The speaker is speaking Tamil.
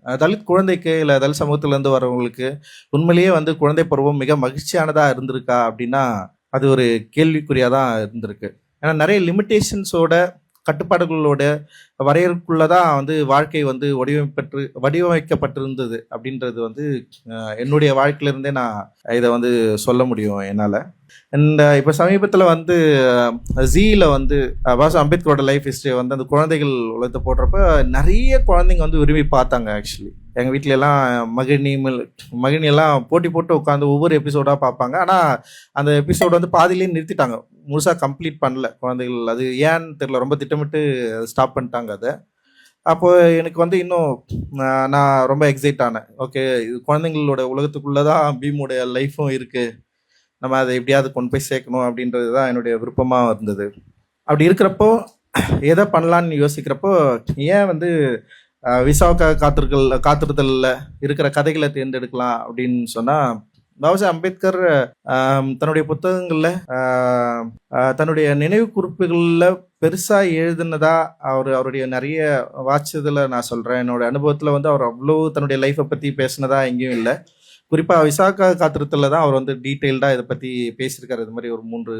தலித் குழந்தைக்கு இல்ல தலித் சமூகத்திலேருந்து வரவங்களுக்கு உண்மையிலேயே வந்து குழந்தை பருவம் மிக மகிழ்ச்சியானதா இருந்திருக்கா அப்படின்னா, அது ஒரு கேள்விக்குறியா தான் இருந்திருக்கு. ஏன்னா நெறைய லிமிட்டேஷன்ஸோட, கட்டுப்பாடுகளோட வரையறைக்குள்ள தான் வந்து வாழ்க்கை வந்து வடிவமைக்கப்பட்டிருந்தது அப்படின்றது வந்து என்னுடைய வாழ்க்கையிலிருந்தே நான் இத வந்து சொல்ல முடியும் என்னால. அண்ட் இப்ப சமீபத்தில வந்து ஜீல வந்து பாபா அம்பேத்கரோட லைஃப் ஹிஸ்டரிய வந்து அந்த குழந்தைகள் உலகத்த போடுறப்ப நெறைய குழந்தைங்க வந்து விரும்பி பார்த்தாங்க ஆக்சுவலி. எங்க வீட்ல எல்லாம் மகிழினி எல்லாம் போட்டி போட்டு உட்காந்து ஒவ்வொரு எபிசோடா பார்ப்பாங்க. ஆனா அந்த எபிசோட் வந்து பாதியிலேயே நிறுத்திட்டாங்க. முழுசா கம்ப்ளீட் பண்ணல குழந்தைகள். அது ஏன்னு தெரியல. ரொம்ப திட்டமிட்டு ஸ்டாப் பண்ணிட்டாங்க அத. அப்போ எனக்கு வந்து இன்னும் நான் ரொம்ப எக்ஸைட் ஆனேன். ஓகே, இது குழந்தைங்களோட உலகத்துக்குள்ள தான் பீமுடைய லைஃப்பும் இருக்கு. நம்ம அதை எப்படியாவது கொண்டு போய் சேர்க்கணும் அப்படின்றது தான் என்னுடைய விருப்பமா இருந்தது. அப்படி இருக்கிறப்போ எத பண்ணலான்னு யோசிக்கிறப்போ, ஏன் வந்து விசாவுக்காக காத்திருத்தல்ல இருக்கிற கதைகள தேர்ந்தெடுக்கலாம் அப்படின்னு சொன்னா, பாபா அம்பேத்கர் தன்னுடைய புத்தகங்கள்ல தன்னுடைய நினைவு குறிப்புகள்ல பெருசா எழுதுனதா அவருடைய நெறைய வாட்சதுல நான் சொல்றேன். என்னோட அனுபவத்துல வந்து அவர் அவ்வளோ தன்னுடைய லைஃப்ப பத்தி பேசினதா எங்கேயும் இல்ல. குறிப்பா விசாகா காத்திருத்தல்ல தான் அவர் வந்து டீட்டெயில்டா இத பத்தி பேசியிருக்காரு. இது மாரி ஒரு 3